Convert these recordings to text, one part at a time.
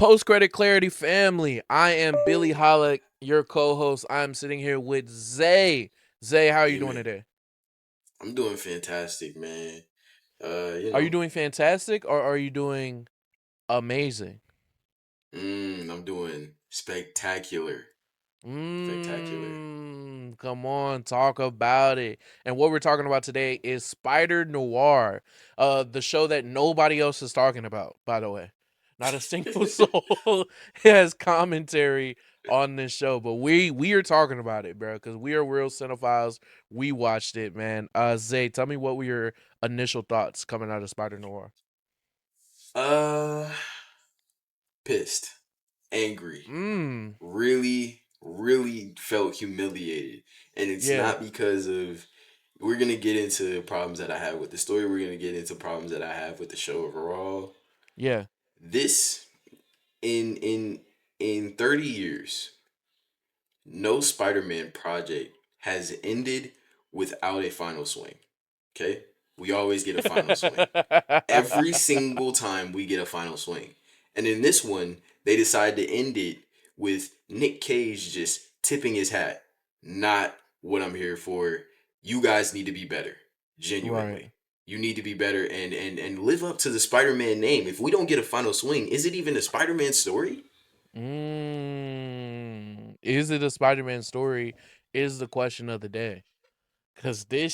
Post Credit Clarity family. I am Billy Hollick, your co-host. I am sitting here with Zay. Zay, how are you Hey doing man, today? I'm doing fantastic, man. Uh, you Are you know, doing fantastic or are you doing amazing? I'm doing spectacular, spectacular. Come on, talk about it. And what we're talking about today is Spider-Noir, the show that nobody else is talking about, by the way. Not a single soul has commentary on this show, but we are talking about it, bro, because we are real cinephiles. We watched it, man. Zay, tell me what were your initial thoughts coming out of Spider-Noir? Uh, Pissed, angry, Mmm, really felt humiliated, and it's yeah, not because of. We're gonna get into problems that I have with the story. We're gonna get into problems that I have with the show overall. yeah. This in 30 years, no Spider-Man project has ended without a final swing. Okay? We always get a final swing. Every single time we get a final swing. And in this one, they decide to end it with Nick Cage just tipping his hat. Not what I'm here for. You guys need to be better. Right. Genuinely. You need to be better and live up to the Spider-Man name. If we don't get a final swing, is it even a Spider-Man story? Is it a Spider-Man story? Is the question of the day. Cause this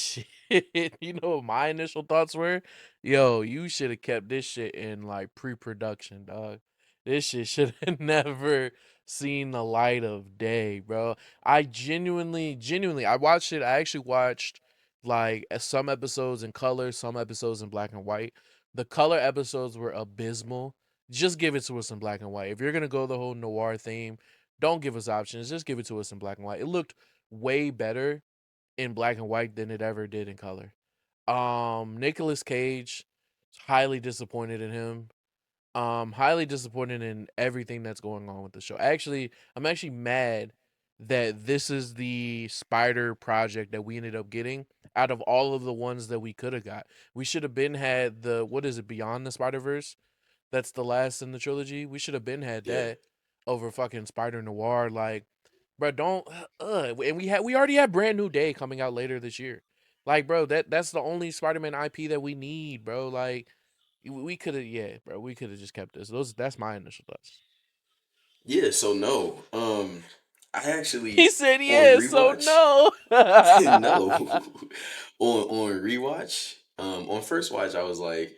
shit, you know what my initial thoughts were? Yo, you should have kept this shit in like pre-production, dog. This shit should have never seen the light of day, bro. I genuinely, I watched it. I actually watched like some episodes in color, some episodes in black and white. The color episodes were abysmal. Just give it to us in black and white. If you're gonna go the whole noir theme, don't give us options. Just give it to us in black and white. It looked way better in black and white than it ever did in color. Nicolas Cage, highly disappointed in him. Highly disappointed in everything that's going on with the show. Actually, I'm actually mad that this is the Spider project that we ended up getting out of all of the ones that we could have got. We should have been had the what is it, Beyond the Spider Verse? That's the last in the trilogy. We should have been had Yeah. that over fucking Spider Noir. Like, bro, don't. And we already have Brand New Day coming out later this year. Like, bro, that's the only Spider Man IP that we need, bro. Like, we could have, yeah, bro, we could have just kept this. Those that's my initial thoughts. Yeah, so no. I He actually said on yeah, so rewatch. no. No. On rewatch, on first watch I was like,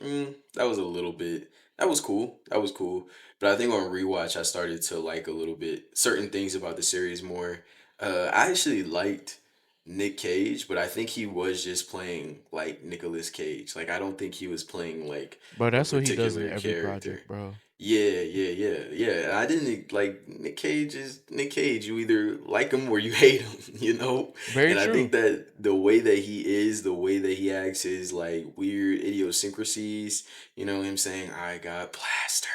that was a little bit that was cool. That was cool. But I think on rewatch I started to like a little bit certain things about the series more. I actually liked Nick Cage, but I think he was just playing like Nicolas Cage. Like I don't think he was playing like Bro, a that's what he does in particular every character. project, bro. Yeah. I didn't like Nick Cage is Nick Cage. You either like him or you hate him, you know? Very And I true. think that the way that he is, the way that he acts, his like weird idiosyncrasies, him saying, I got plastered.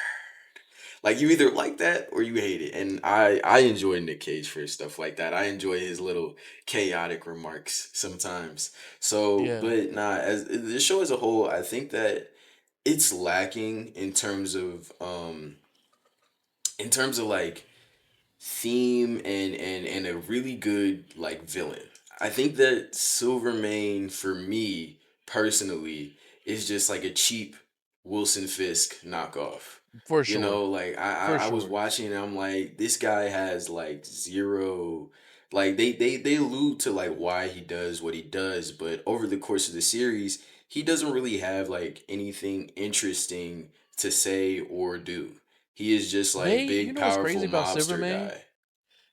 Like you either like that or you hate it. And I enjoy Nick Cage for stuff like that. I enjoy his little chaotic remarks sometimes. So, Yeah. but nah, as the show as a whole, I think that it's lacking in terms of like theme and a really good like villain. I think that Silvermane for me personally is just like a cheap Wilson Fisk knockoff. For sure. Like For I was sure. watching and I'm like, this guy has like zero, like they allude to like why he does what he does, but over the course of the series, he doesn't really have like anything interesting to say or do. He is just like You big, know what's powerful crazy about mobster Silvermane? guy.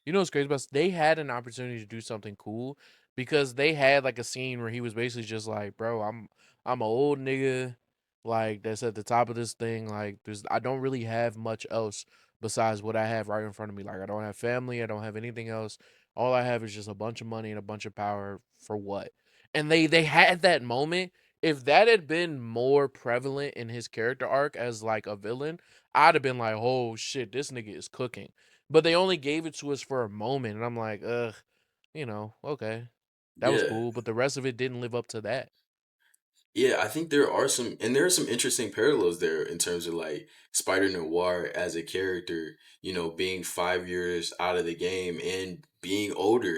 You know what's crazy about they had an opportunity to do something cool because they had like a scene where he was basically just like, bro, I'm an old nigga like that's at the top of this thing. Like I don't really have much else besides what I have right in front of me. Like I don't have family, I don't have anything else. All I have is just a bunch of money and a bunch of power for what? And they had that moment. If that had been more prevalent in his character arc as like a villain, I'd have been like, oh shit, this nigga is cooking, but they only gave it to us for a moment, and I'm like, ugh, okay, that was Yeah. cool, but the rest of it didn't live up to that. Yeah, I think there are some interesting parallels there in terms of like Spider Noir as a character, being 5 years out of the game and being older,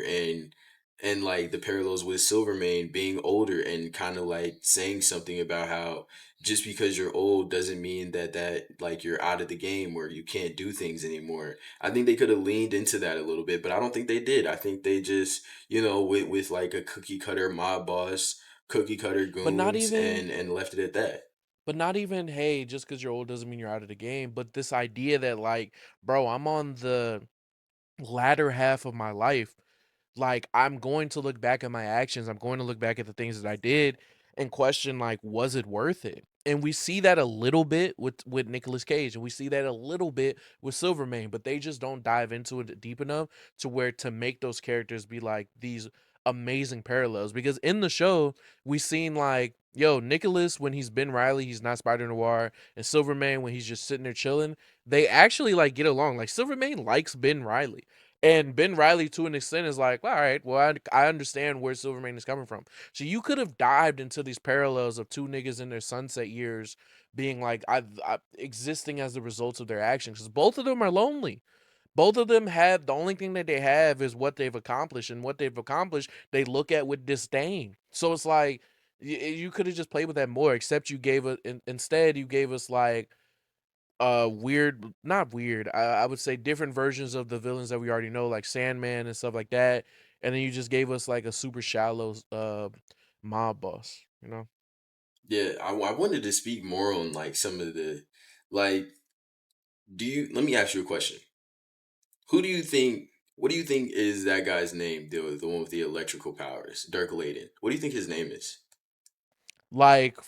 and like the parallels with Silvermane being older and kind of like saying something about how just because you're old doesn't mean that like you're out of the game or you can't do things anymore. I think they could have leaned into that a little bit, but I don't think they did. I think they just, with like a cookie cutter mob boss, cookie cutter But not goons, even and left it at that. hey, just because you're old doesn't mean you're out of the game. But this idea that like, bro, I'm on the latter half of my life. Like, I'm going to look back at my actions. I'm going to look back at the things that I did and question, like, was it worth it? And we see that a little bit with Nicolas Cage, and we see that a little bit with Silvermane, but they just don't dive into it deep enough to where to make those characters be like these amazing parallels. Because in the show, we seen like, yo, Nicholas when he's Ben Riley, he's not Spider Noir, and Silvermane when he's just sitting there chilling, they actually like get along. Like Silvermane likes Ben Riley. And Ben Riley, to an extent, is like, all right, well, I understand where Silvermane is coming from. So you could have dived into these parallels of two niggas in their sunset years being like, existing as the results of their actions. Because both of them are lonely. Both of them have the only thing that they have is what they've accomplished, and what they've accomplished they look at with disdain. So it's like you could have just played with that more. Except you gave us instead you gave us like weird, not weird, I would say different versions of the villains that we already know, like Sandman and stuff like that, and then you just gave us like a super shallow mob boss, you know. Yeah, I wanted to speak more on like some of the like. Let me ask you a question. Who do you think? What do you think is that guy's name? The one with the electrical powers, Dirk Layden. What do you think his name is? Like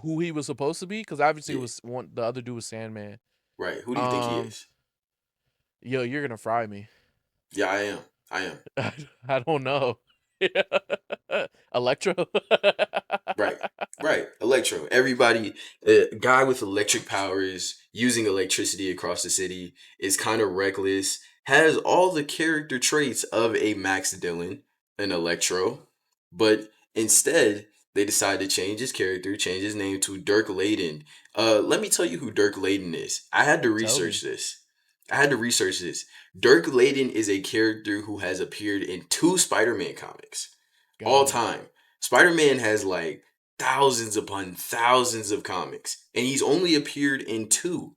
who he was supposed to be, because obviously it Yeah, was one, the other dude was Sandman. right. Who do you think he um is? Yo, you're gonna fry me. Yeah, I am. I am. I don't know. Electro. Right. Right. Electro. Everybody, a guy with electric powers, using electricity across the city, is kind of reckless, has all the character traits of a Max Dillon, an Electro, but instead they decide to change his character, change his name to Dirk Layden. Let me tell you who Dirk Layden is. I had to Tell research me. this. I had to research this. Dirk Layden is a character who has appeared in two Spider-Man comics all Got it. time. Spider-Man has like thousands upon thousands of comics, and he's only appeared in two.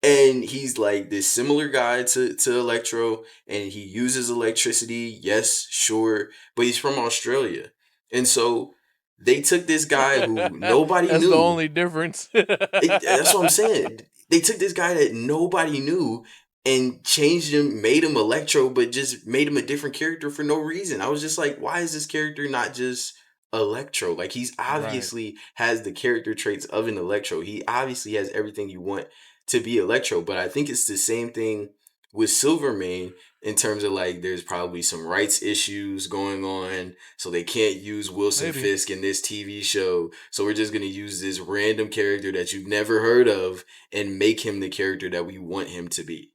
And he's like this similar guy to Electro, and he uses electricity, yes, sure, but he's from Australia. And so they took this guy who nobody That's the knew. only difference. That's what I'm saying. They took this guy that nobody knew and changed him, made him Electro, but just made him a different character for no reason. I was just like, why is this character not just Electro? Like, he's Right. obviously has the character traits of an Electro. He obviously has everything you want to be Electro. But I think it's the same thing with Silvermane, in terms of like there's probably some rights issues going on, so they can't use Wilson Maybe. Fisk in this TV show. So we're just gonna use this random character that you've never heard of and make him the character that we want him to be.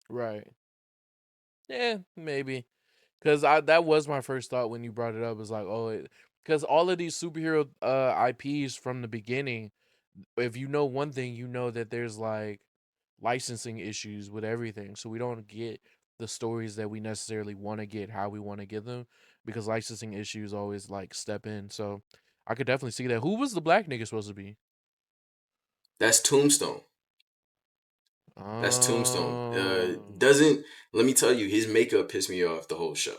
Right. Yeah, maybe. Because I that was my first thought when you brought it up. Was like, oh, because all of these superhero IPs from the beginning, if you know one thing, you know that there's like licensing issues with everything. So we don't get the stories that we necessarily want to get how we want to get them, because licensing issues always like step in. So I could definitely see that. Who was the black nigga supposed to be? That's Tombstone. That's Tombstone. Um, Doesn't Let me tell you, his makeup pissed me off the whole show.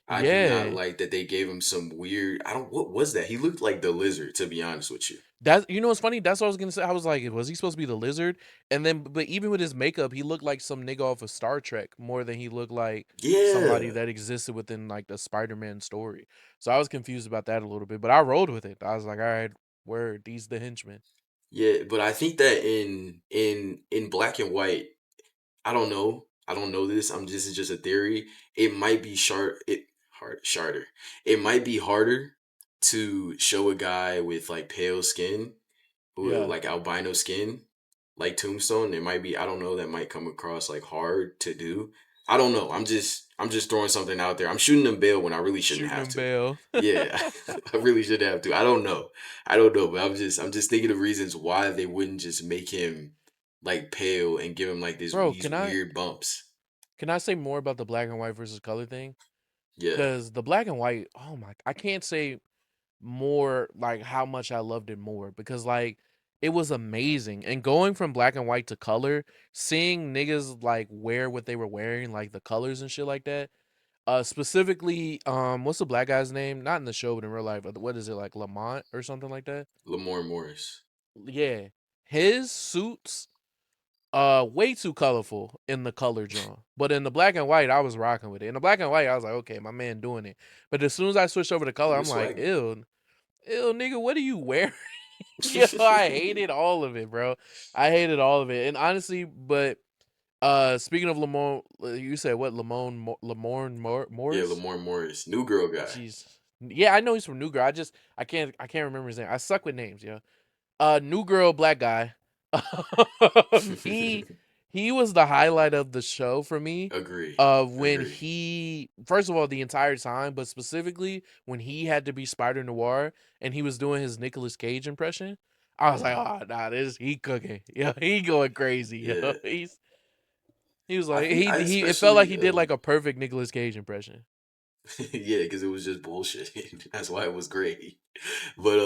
I do not yeah. like that they gave him some weird. I don't. What was that? He looked like the lizard. To be honest with you. That, you know what's funny? That's what I was gonna say. I was like, was he supposed to be the lizard? And then, but even with his makeup, he looked like some nigga off of Star Trek more than he looked like somebody Yeah. that existed within like the Spider-Man story. So I was confused about that a little bit, but I rolled with it. I was like, all right, word, these the henchmen. Yeah, but I think that in black and white, I don't know. I don't know this. This is just a theory. It might be sharder. It might be harder to show a guy with like pale skin, who Yeah, like albino skin, like Tombstone. It might be, I don't know, that might come across like hard to do. I don't know. I'm just throwing something out there. I'm shooting them bail when I really shouldn't Shooting have him to. bail. Yeah, I really should have to. I don't know. I don't know, but I'm just thinking of reasons why they wouldn't just make him like pale and give him like Bro, these weird bumps. can I say more about the black and white versus color thing? Yeah, Cuz the black and white, oh my, I can't say more like how much I loved it more because like it was amazing. And going from black and white to color, seeing niggas like wear what they were wearing, like the colors and shit like that. Specifically, what's the black guy's name? Not in the show, but in real life. What is it, like Lamont or something like that? Lamar Morris. Yeah. His suits way too colorful in the color John. But in the black and white, I was rocking with it. In the black and white, I was like, okay, my man doing it. But as soon as I switched over to He color, I'm was like, swagging. ew, ew, nigga, what are you wearing? Yo, I hated all of it, bro. I hated all of it. And honestly, but speaking of Lamont, you said what? Lamorne Yeah, Morris? Lamar Morris, new girl guy. Jeez. Yeah, I know he's from New Girl. I can't remember his name. I suck with names, yo. New Girl black guy. He he was the highlight of the show for me. Agree. When Agree. he first of all the entire time, but specifically when he had to be Spider Noir and he was doing his Nicolas Cage impression, I was like, oh nah, this he cooking. Yeah, he going crazy. Yeah, Yo. He was I like think I he it felt like especially he did like a perfect Nicolas Cage impression. yeah, because it was just bullshit. That's why it was great. But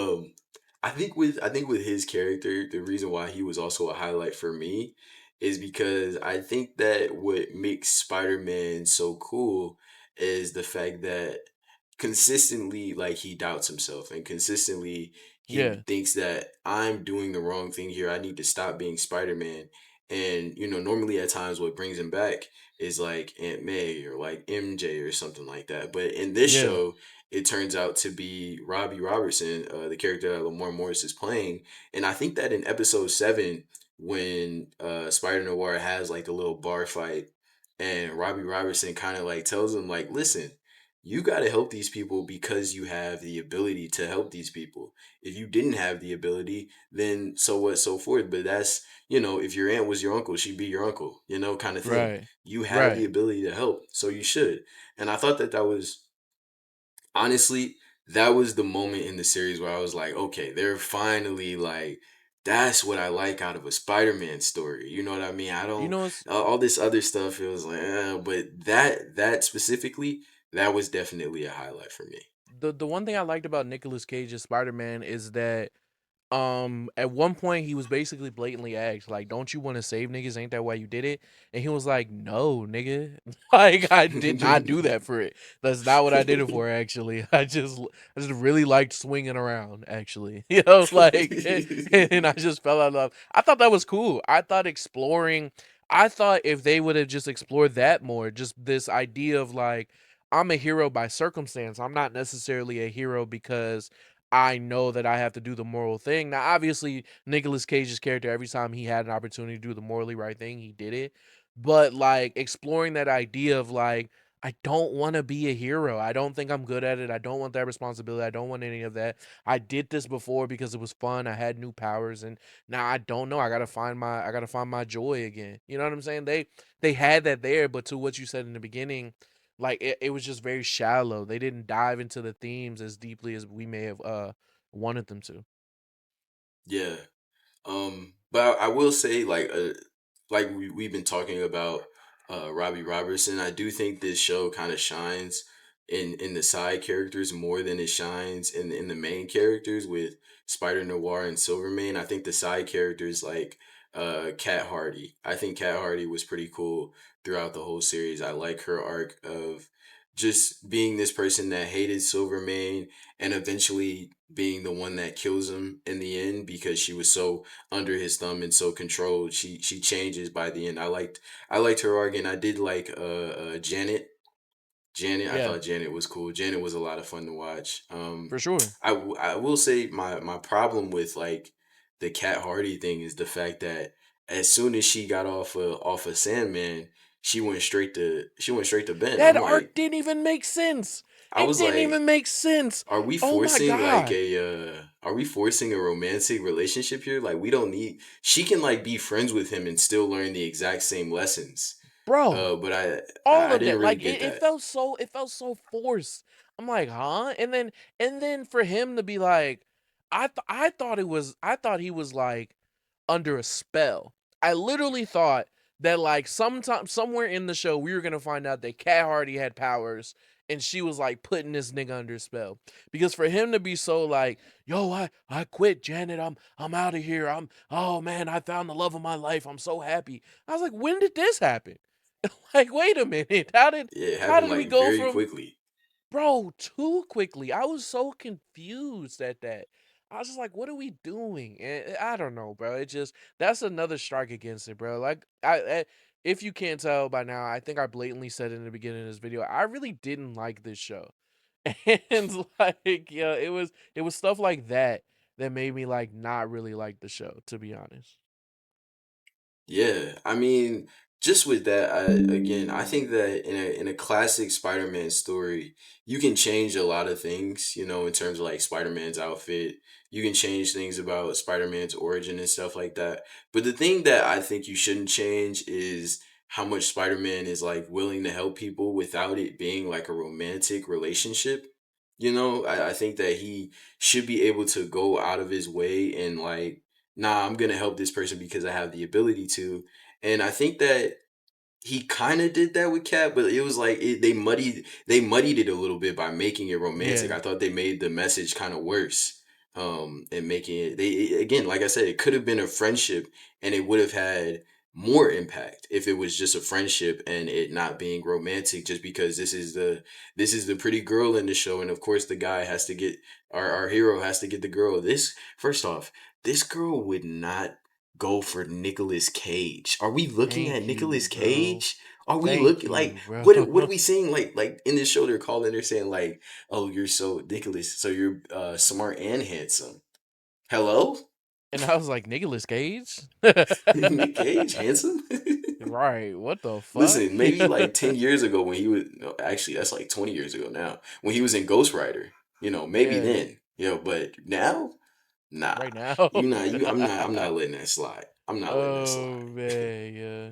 I think with his character, the reason why he was also a highlight for me is because I think that what makes Spider-Man so cool is the fact that consistently like he doubts himself and consistently he Yeah, thinks that I'm doing the wrong thing here. I need to stop being Spider-Man. And you know, normally at times what brings him back is like Aunt May or like MJ or something like that. But in this yeah, show, it turns out to be Robbie Robertson, the character that Lamar Morris is playing. And I think that in episode 7, when Spider Noir has like the little bar fight, and Robbie Robertson kind of like tells him like, listen, you got to help these people because you have the ability to help these people. If you didn't have the ability, then so what, so forth. But that's, you know, if your aunt was your uncle, she'd be your uncle, you know, kind of thing. right, You have the right. ability to help, so you should. And I thought that that was honestly, that was the moment in the series where I was like, okay, they're finally like, that's what I like out of a Spider-Man story. You know what I mean? I You don't know what's all this other stuff. It was like, but that specifically, that was definitely a highlight for me. the one thing I liked about Nicolas Cage's Spider Man is that at one point he was basically blatantly asked like, don't you want to save niggas, ain't that why you did it? And he was like, no nigga, like I did not do that for it. That's not what I did it for. Actually, I just really liked swinging around, actually. Like and I just fell out of love. I thought that was cool. I thought if they would have just explored that more, just this idea of like, I'm a hero by circumstance, I'm not necessarily a hero because I know that I have to do the moral thing. Now, obviously, Nicolas Cage's character, every time he had an opportunity to do the morally right thing, he did it. But like exploring that idea of like, I don't want to be a hero. I don't think I'm good at it. I don't want that responsibility. I don't want any of that. I did this before because it was fun. I had new powers, and now I don't know. I gotta find my joy again. You know what I'm saying? They had that there, but to what you said in the beginning, like it was just very shallow. They didn't dive into the themes as deeply as we may have wanted them to. Yeah. But I will say, like we've been talking about Robbie Robertson. I do think this show kind of shines in the side characters more than it shines in the main characters with Spider Noir and Silvermane. I think the side characters like Cat Hardy. I think Cat Hardy was pretty cool throughout the whole series. I like her arc of just being this person that hated Silvermane and eventually being the one that kills him in the end because she was so under his thumb and so controlled. She changes by the end. I liked her arc, and I did like Janet. Janet, I Yeah, thought Janet was cool. Janet was a lot of fun to watch. for sure. I will say my problem with like the Cat Hardy thing is the fact that as soon as she got off of Sandman, she went straight to Ben. That arc didn't even make sense. I It was didn't like, even make sense. are we Oh my forcing like god. a are we forcing a romantic relationship here? Like we don't need she can like be friends with him and still learn the exact same lessons. bro. But All I of didn't that, really like get that. it felt so forced. I'm like, huh? And then for him to be like, I thought he was like under a spell. I literally thought that like sometime somewhere in the show we were gonna find out that Cat Hardy had powers and she was like putting this nigga under a spell. Because for him to be so like, yo, I quit, Janet. I'm out of here. Oh man, I found the love of my life. I'm so happy. I was like, when did this happen? Like, wait a minute. Yeah, it How happened did we like go very from, quickly. bro, too quickly? I was so confused at that. I was just like, what are we doing? And I don't know, bro. It just that's another strike against it, bro. Like if you can't tell by now, I think I blatantly said in the beginning of this video, I really didn't like this show. And like, yeah, it was stuff like that that made me like not really like the show, to be honest. Yeah, I mean, just with that, I think that in a classic Spider-Man story, you can change a lot of things, you know, in terms of like Spider-Man's outfit. You can change things about Spider-Man's origin and stuff like that. But the thing that I think you shouldn't change is how much Spider-Man is like willing to help people without it being like a romantic relationship. You know, I think that he should be able to go out of his way and like, nah, I'm gonna help this person because I have the ability to. And I think that he kind of did that with Cat, but it was like they muddied it a little bit by making it romantic. Yeah. I thought they made the message kind of worse, and making again, like I said, it could have been a friendship, and it would have had more impact if it was just a friendship and it not being romantic. Just because this is the pretty girl in the show, and of course the guy has to get our hero has to get the girl. This first off, this girl would not go for Nicolas Cage. Are we looking at Thank Nicolas you, bro. Cage? Are we Thank looking like you, bro. what are we seeing like in this show they're calling they're saying like, "Oh, you're so Nicolas, so you're smart and handsome." Hello? And I was like, Nicolas Cage? Nick Cage handsome? Right. What the fuck? Listen, maybe like 10 years ago when he was no, actually that's like 20 years ago now. When he was in Ghost Rider, you know, maybe Yeah. then. You know, but now, nah. Right now. I'm not letting that slide. I'm not letting that Oh slide. man, yeah.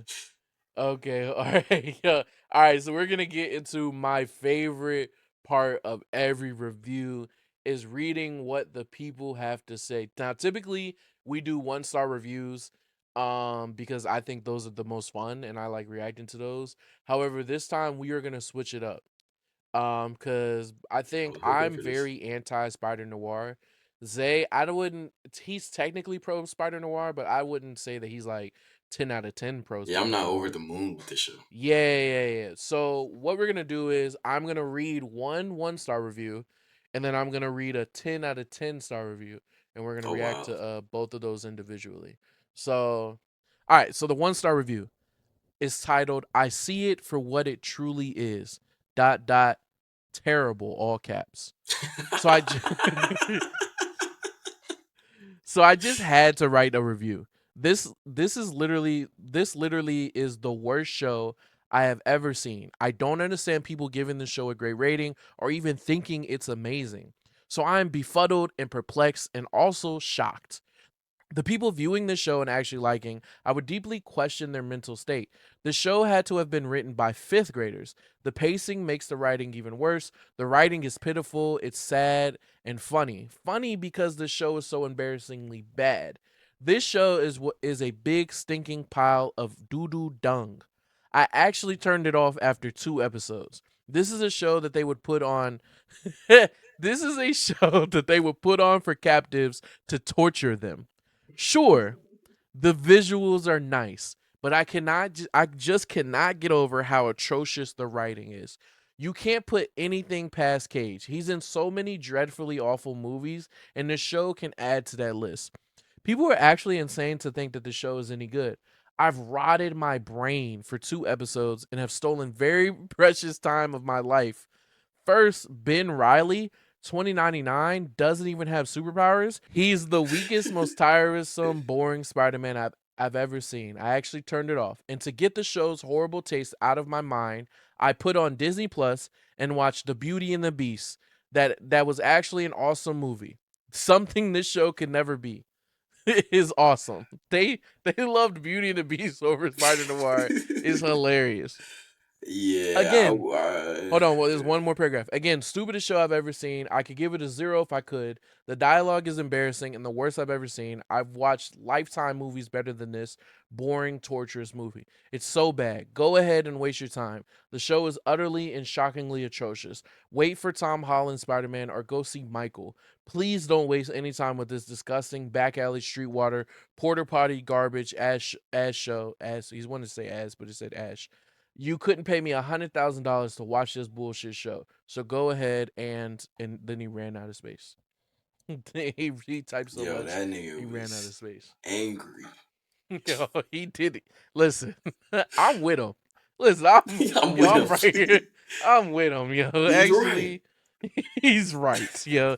Okay, all right. Yeah. All right, so we're going to get into my favorite part of every review is reading what the people have to say. Now, typically we do one-star reviews because I think those are the most fun and I like reacting to those. However, this time we are going to switch it up. Because I I think was hoping I'm for this. very anti Spider Noir. Zay, I wouldn't. He's technically pro Spider Noir, but I wouldn't say that he's like 10 out of 10 pro Yeah, I'm Spider not over Noir. the moon with this show. Yeah. So what we're gonna do is I'm gonna read one-star review, and then I'm gonna read a 10 out of 10 star review, and we're gonna Oh react wow. to both of those individually. So, all right. So the one-star review is titled "I see it for what it truly is." Dot dot terrible, all caps. So I j- so I just had to write a review. This literally is the worst show I have ever seen. I don't understand people giving the show a great rating or even thinking it's amazing. So I am befuddled and perplexed and also shocked. The people viewing the show and actually liking, I would deeply question their mental state. The show had to have been written by fifth graders. The pacing makes the writing even worse. The writing is pitiful, it's sad, and funny. Funny because the show is so embarrassingly bad. This show is what is a big stinking pile of doo doo dung. I actually turned it off after 2 episodes. This is a show that they would put on. This is a show that they would put on for captives to torture them. Sure, the visuals are nice, but I just cannot get over how atrocious the writing is. You can't put anything past Cage. He's in so many dreadfully awful movies, and the show can add to that list. People are actually insane to think that the show is any good. I've rotted my brain for 2 episodes and have stolen very precious time of my life. First, Ben Riley, 2099, doesn't even have superpowers. He's the weakest, most tiresome, boring Spider-Man I've ever seen. I actually turned it off. And to get the show's horrible taste out of my mind, I put on Disney Plus and watched The Beauty and the Beast. That was actually an awesome movie. Something this show could never be. is awesome. They loved Beauty and the Beast over Spider Noir. Is hilarious. Yeah, Again, hold on. Well, there's one more paragraph. Again, stupidest show I've ever seen. I could give it a 0 if I could. The dialogue is embarrassing and the worst I've ever seen. I've watched Lifetime movies better than this. Boring, torturous movie. It's so bad. Go ahead and waste your time. The show is utterly and shockingly atrocious. Wait for Tom Holland Spider Man or go see Michael. Please don't waste any time with this disgusting back alley street water, porter potty garbage ass show. Ass. He's wanted to say ass, but it said ash. You couldn't pay me $100,000 to watch this bullshit show. So go ahead and then he ran out of space. He typed so yo, much, that he nigga ran out was of space. angry. Yo, he did it. Listen, I'm with him. Listen, I'm I'm yo, with I'm him. right here. I'm with him, yo. He's right. Actually, he's right, yo.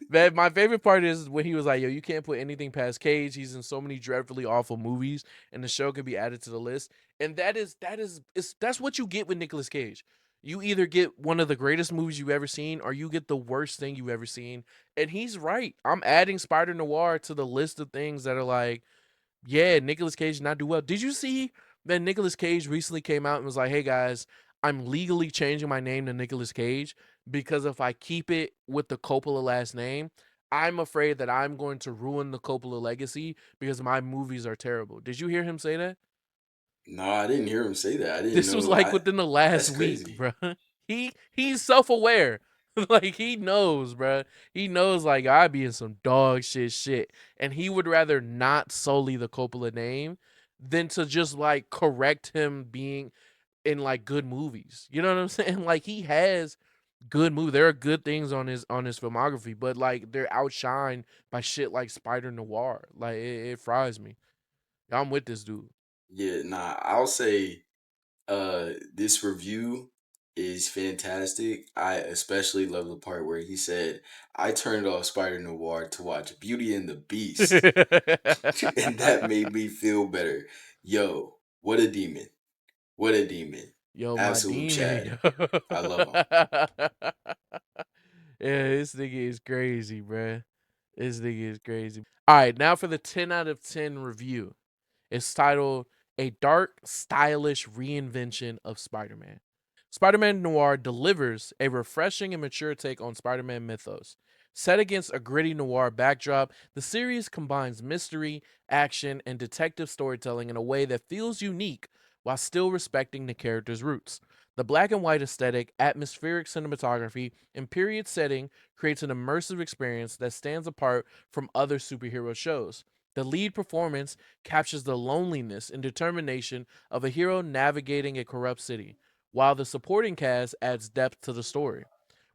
That my favorite part is when he was like, "Yo, you can't put anything past Cage. He's in so many dreadfully awful movies, and the show could be added to the list." And that's what you get with Nicolas Cage. You either get one of the greatest movies you've ever seen, or you get the worst thing you've ever seen. And he's right. I'm adding Spider Noir to the list of things that are like, yeah, Nicolas Cage did not do well. Did you see that Nicolas Cage recently came out and was like, "Hey guys, I'm legally changing my name to Nicolas Cage because if I keep it with the Coppola last name, I'm afraid that I'm going to ruin the Coppola legacy because my movies are terrible." Did you hear him say that? No, I didn't hear him say that. I didn't This was know. like I within the last That's week, crazy. bro. He's self-aware. Like he knows, bro. He knows like I be in some dog shit, and he would rather not solely the Coppola name than to just like correct him being in like good movies. You know what I'm saying? Like he has good movies. There are good things on his filmography, but like they're outshined by shit like Spider Noir. Like it fries me. I'm with this dude. Yeah, nah, I'll say this review is fantastic. I especially love the part where he said, I turned off Spider Noir to watch Beauty and the Beast. And that made me feel better. Yo, what a demon. What a demon. Yo, my Absolute demon, Chad. yo. I love him. Yeah, this nigga is crazy, bruh. This nigga is crazy. All right, now for the 10 out of 10 review. It's titled A Dark, Stylish Reinvention of Spider Man. Spider Man Noir delivers a refreshing and mature take on Spider Man mythos. Set against a gritty noir backdrop, the series combines mystery, action, and detective storytelling in a way that feels unique while still respecting the character's roots. The black and white aesthetic, atmospheric cinematography, and period setting creates an immersive experience that stands apart from other superhero shows. The lead performance captures the loneliness and determination of a hero navigating a corrupt city, while the supporting cast adds depth to the story.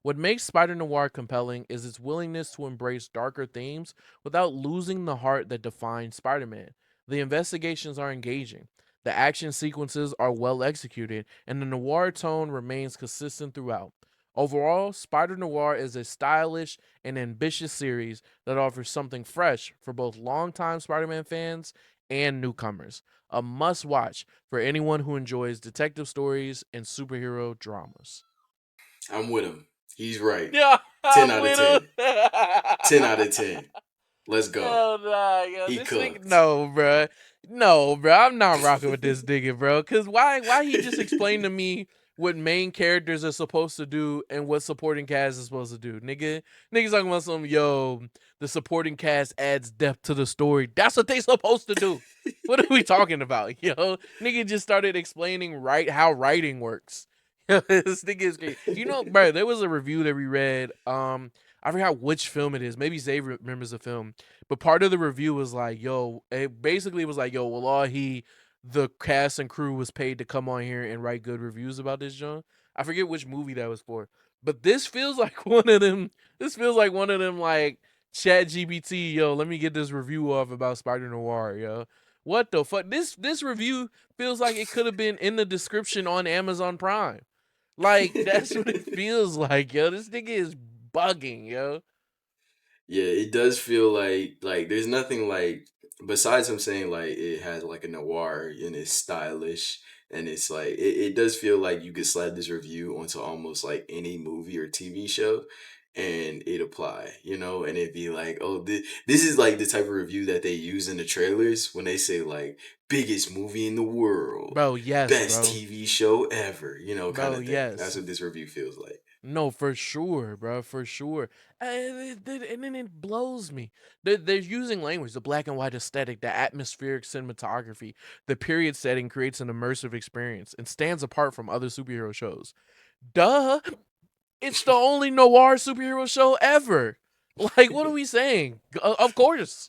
What makes Spider Noir compelling is its willingness to embrace darker themes without losing the heart that defines Spider Man. The investigations are engaging, the action sequences are well executed, and the noir tone remains consistent throughout. Overall, Spider Noir is a stylish and ambitious series that offers something fresh for both longtime Spider Man fans and newcomers. A must watch for anyone who enjoys detective stories and superhero dramas. I'm with him. He's right. Yeah, 10 I'm out of with him. 10. 10 out of 10. Let's go. Hell nah, yo, He this nigga, cooked. no, bro, no, bro, I'm not rocking with this nigga, bro. Cause why he just explained to me what main characters are supposed to do and what supporting cast is supposed to do, nigga. Niggas talking about some yo, the supporting cast adds depth to the story. That's what they supposed to do. What are we talking about, yo? Nigga just started explaining how writing works. This nigga is crazy. You know, bro, there was a review that we read. I forgot which film it is. Maybe Zay remembers the film, but part of the review was like, "Yo," it basically was like, "Yo, well, all the cast and crew was paid to come on here and write good reviews about this John." I forget which movie that was for, but this feels like one of them. This feels like one of them like Chat GPT. Yo, let me get this review off about Spider Noir. Yo, what the fuck? This review feels like it could have been in the description on Amazon Prime. Like that's what it feels like, yo. This nigga is bugging, yo. Yeah, it does feel like there's nothing like besides him saying like it has like a noir and it's stylish and it's like it does feel like you could slap this review onto almost like any movie or TV show. and it apply, and it'd be like, oh, this is like the type of review that they use in the trailers when they say like biggest movie in the world, Bro, yes, best bro. TV show ever, kind Bro, of thing. That's yes. what this review feels like. No, for sure, bro, for sure. And then it blows me. They're using language, the black and white aesthetic, the atmospheric cinematography, the period setting creates an immersive experience and stands apart from other superhero shows. Duh. It's the only noir superhero show ever. Like, what are we saying? Of course.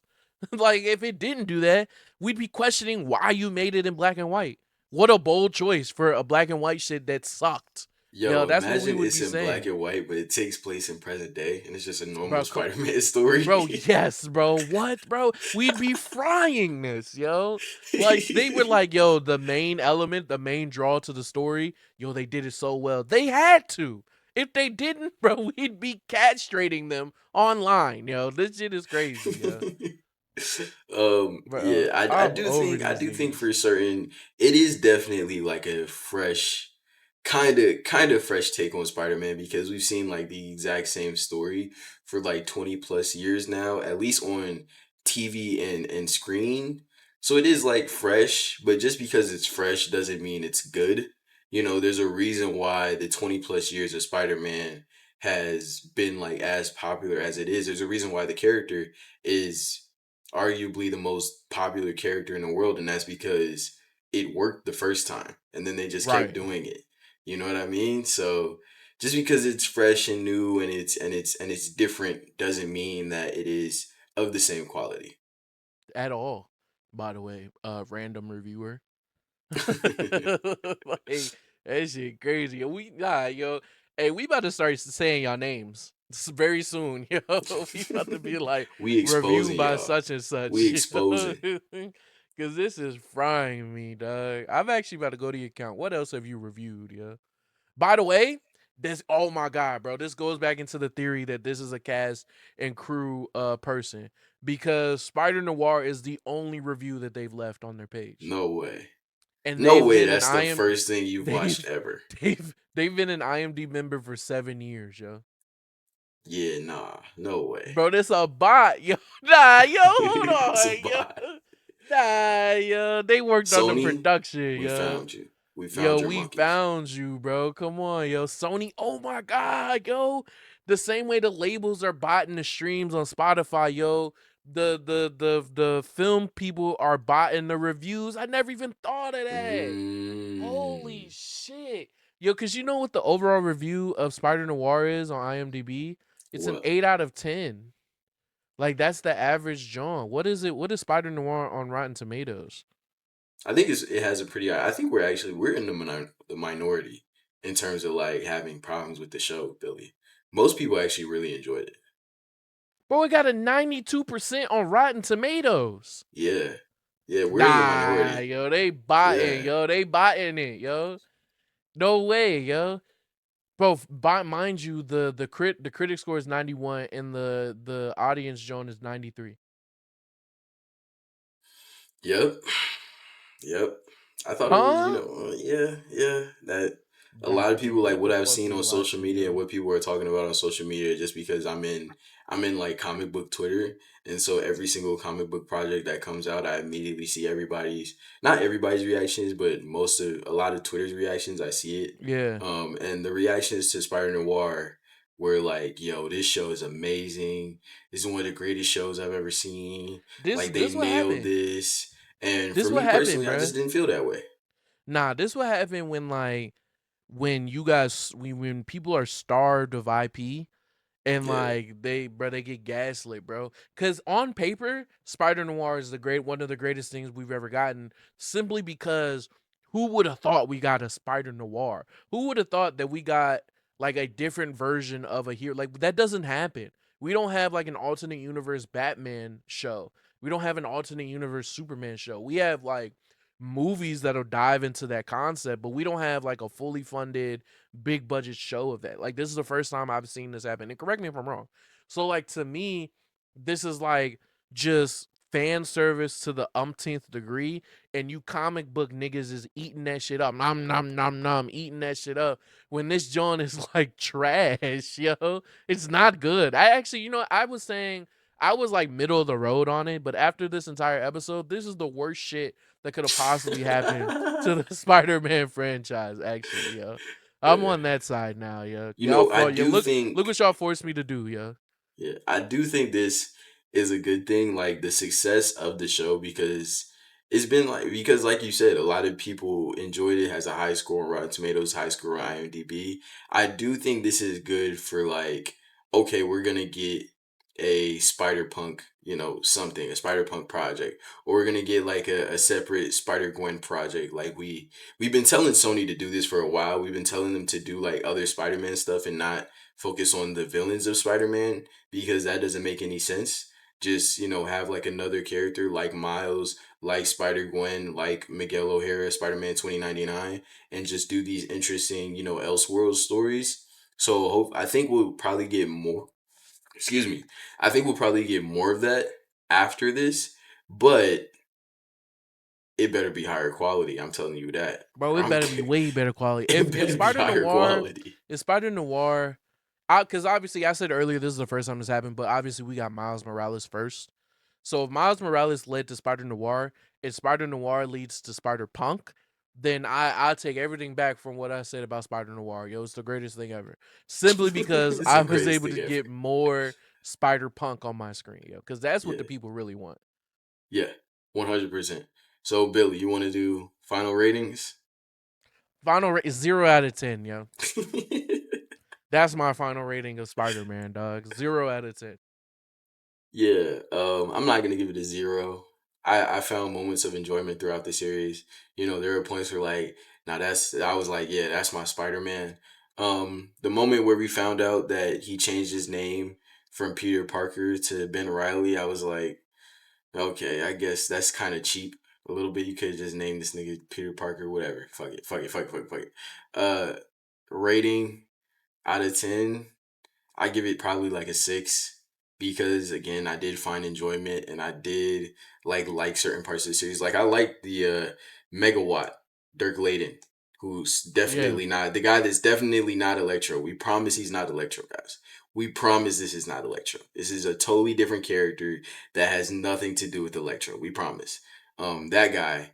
Like, if it didn't do that, we'd be questioning why you made it in black and white. What a bold choice for a black and white shit that sucked. Yo, Yo, that's what we imagine would it's be in black saying. and white, but it takes place in present day, and it's just a normal Bro, Spider-Man bro, story. yes, bro. What, bro? We'd be frying this, yo. Like they were like, yo, the main element, the main draw to the story, yo, they did it so well. They had to. If they didn't, bro, we'd be castrating them online, yo. This shit is crazy, yo. Yeah, Bro, I I'm do over think I these do think niggas. for certain it is definitely like a fresh kind of fresh take on Spider-Man, because we've seen like the exact same story for like 20 plus years now, at least on TV and screen. So it is like fresh, but just because it's fresh doesn't mean it's good. There's a reason why the 20 plus years of Spider-Man has been like as popular as it is. There's a reason why the character is arguably the most popular character in the world, and that's because it worked the first time and then they just kept Right. doing it. You know what I mean? So just because it's fresh and new and it's different doesn't mean that it is of the same quality. At all. By the way, random reviewer. Like that shit crazy. Yo. Hey, we about to start saying y'all names very soon, yo. We about to be like We reviewed exposing by y'all. such and We such, you know? exposing. Cause this is frying me, dog. I'm actually about to go to your account. What else have you reviewed, yo? By the way, this oh my god, bro. This goes back into the theory that this is a cast and crew person because Spider Noir is the only review that they've left on their page No way. and No they've way been an that's the IM first thing you've watched they've ever. they've been an IMD member for 7 years, yo. Yeah, nah. No way. Bro, this a bot, yo. Nah, yo, hold It's a on, yo. bot. Nah, yo. They worked on the Sony, production, we yo. found you. We Yo, found your we monkeys. found you, bro. Come on, yo. Sony, oh my god, yo. The same way the labels are botting the streams on Spotify, yo. The film people are botting the reviews. I never even thought of that. Holy Mm, shit. Yo, cause you know what the overall review of Spider Noir is on IMDb? It's an what? 8 out of 10. Like that's the average John. What is it? What is Spider Noir on Rotten Tomatoes? I think it has a pretty. I think we're in the minority in terms of like having problems with the show, Billy. Most people actually really enjoyed it. Bro, it got a 92% on Rotten Tomatoes. Yeah, yeah, we're in the Nah, minority. yo, they botting, Yeah. yo, they botting it, yo. No way, yo. Bro, mind you, the critic score is 91 and the audience Joan is 93. Yep. Yep. I thought it was, Huh? yeah, yeah. That a lot Bro, of people like what what the I've fuck seen we on social watching, media and yo? what people are talking about on social media, just because I'm in like comic book Twitter, and so every single comic book project that comes out, I immediately see everybody's not everybody's reactions, but a lot of Twitter's reactions. I see it, Yeah. and the reactions to Spider Noir were like, "Yo, this show is amazing. This is one of the greatest shows I've ever seen. This Like they this what nailed happened. this." And for This what me happened, personally, I bruh. just didn't feel that way. Nah, this what happened when like when you guys when people are starved of IP and Yeah. like they get gaslit, bro. Cause on paper, Spider Noir is the great one of the greatest things we've ever gotten. Simply because who would have thought we got a Spider Noir? Who would have thought that we got like a different version of a hero? Like that doesn't happen. We don't have like an alternate universe Batman show. We don't have an alternate universe Superman show. We have like movies that'll dive into that concept, but we don't have like a fully funded big budget show of that. Like this is the first time I've seen this happen. And correct me if I'm wrong. So like to me, this is like just fan service to the umpteenth degree, and you comic book niggas is eating that shit up, nom nom nom nom, eating that shit up. When this joint is like trash, yo, it's not good. I actually, I was saying I was like middle of the road on it, but after this entire episode, this is the worst shit that could have possibly happened to the Spider-Man franchise. Actually, yo, I'm Yeah. on that side now, yo. You know, I Yo, do look think what y'all forced me to do, yo. Yeah, I do think this is a good thing, like the success of the show, because it's been like you said, a lot of people enjoyed it, has a high score on Rotten Tomatoes, high score on IMDb. I do think this is good for like, okay, we're gonna get a Spider Punk, something, a Spider Punk project, or we're gonna get like a separate Spider Gwen project. Like we've been telling Sony to do this for a while. We've been telling them to do like other Spider Man stuff and not focus on the villains of Spider Man, because that doesn't make any sense. Just, have like another character like Miles, like Spider Gwen, like Miguel O'Hara, Spider Man 2099, and just do these interesting, Elseworld stories. So I think we'll probably get more. Excuse me. I think we'll probably get more of that after this, but it better be higher quality. I'm telling you that. Bro, Or it I'm better be way better quality. it If better be Spider higher Noir, quality. if Spider Noir, because obviously I said earlier this is the first time this happened, but obviously we got Miles Morales first. So if Miles Morales led to Spider Noir, if Spider Noir leads to Spider Punk, then I take everything back from what I said about Spider Noir. Yo, it's the greatest thing ever. Simply because It's I the was greatest able thing to ever. get more Spider Punk on my screen, yo, because that's what Yeah. the people really want. Yeah, 100%. So, Billy, you want to do final ratings? Final rate is 0 out of 10, yo. That's my final rating of Spider Man, dog. 0 out of 10. Yeah, I'm not gonna give it a zero. I found moments of enjoyment throughout the series. There were points where like, now I was like, yeah, that's my Spider-Man. The moment where we found out that he changed his name from Peter Parker to Ben Riley, I was like, okay, I guess that's kind of cheap. A little bit. You could just name this nigga Peter Parker, whatever. Fuck it, fuck it, fuck it, fuck it, fuck it. Rating out of 10, I give it probably like a 6, because again, I did find enjoyment and I did like certain parts of the series. Like I like the Megawatt Dirk Layden, who's Yeah. definitely not the guy that's definitely not Electro. We promise he's not Electro, guys. We promise this is not Electro. This is a totally different character that has nothing to do with Electro. We promise. That guy,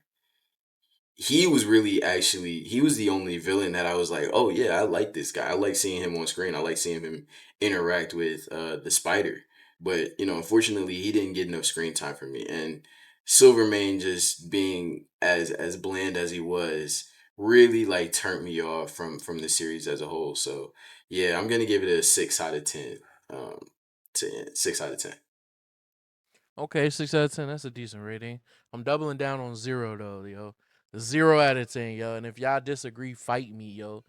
he was the only villain that I was like, oh yeah, I like this guy. I like seeing him on screen. I like seeing him interact with the spider. But unfortunately, he didn't get enough screen time for me. And Silvermane just being as bland as he was really like turned me off from the series as a whole. So yeah, I'm gonna give it a 6 out of 10. 6 out of 10. Okay, 6 out of 10. That's a decent rating. I'm doubling down on 0 though, yo. 0 out of 10, yo. And if y'all disagree, fight me, yo.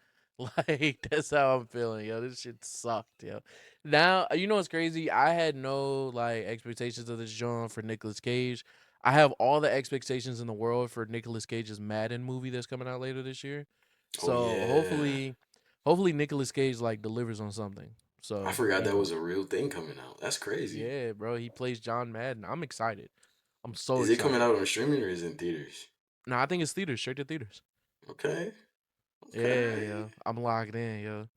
Like that's how I'm feeling, yo. This shit sucked, yo. Now you know what's crazy? I had no like expectations of this genre for Nicolas Cage. I have all the expectations in the world for Nicolas Cage's Madden movie that's coming out later this year. Oh So yeah, hopefully Nicolas Cage like delivers on something. I So forgot that was a real thing coming out. That's crazy. yeah, bro. He plays John Madden. I'm excited. I'm so Is it coming excited. out on streaming or is it in theaters? No, I think it's theaters, straight to theaters. Okay. Yeah, Okay. yo. I'm locked in, yo.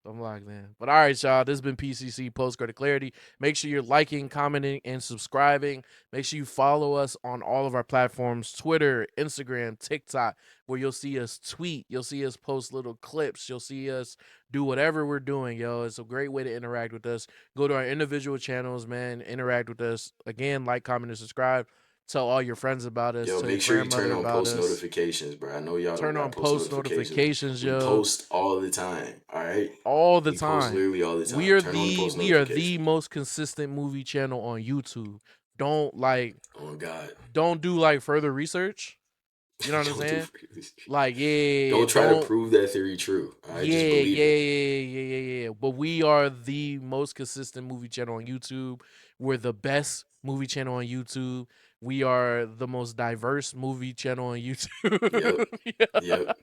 I'm locked in. But all right, y'all. This has been PCC Post Credit Clarity. Make sure you're liking, commenting, and subscribing. Make sure you follow us on all of our platforms: Twitter, Instagram, TikTok, where you'll see us tweet. You'll see us post little clips. You'll see us do whatever we're doing, yo. It's a great way to interact with us. Go to our individual channels, man. Interact with us. Again, like, comment, and subscribe. Tell all your friends about us. Yo, Tell your make sure you turn grandmother on about post us. notifications, bro. I know y'all don't Turn got on post post notifications. notifications, We yo, post all the time. All right. all the We post time. literally all the We time. are Turn on the the post we are the notifications. most consistent movie channel on YouTube. Don't like Oh God. don't do like further research. You know what I'm Don't do saying? this. Like yeah, Don't try to don't prove that theory true. All right, yeah, just yeah, believe yeah, it. yeah. But we are the most consistent movie channel on YouTube. We're the best movie channel on YouTube. We are the most diverse movie channel on Yep. YouTube. Yep.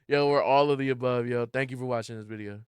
Yo, we're all of the above, yo. Thank you for watching this video.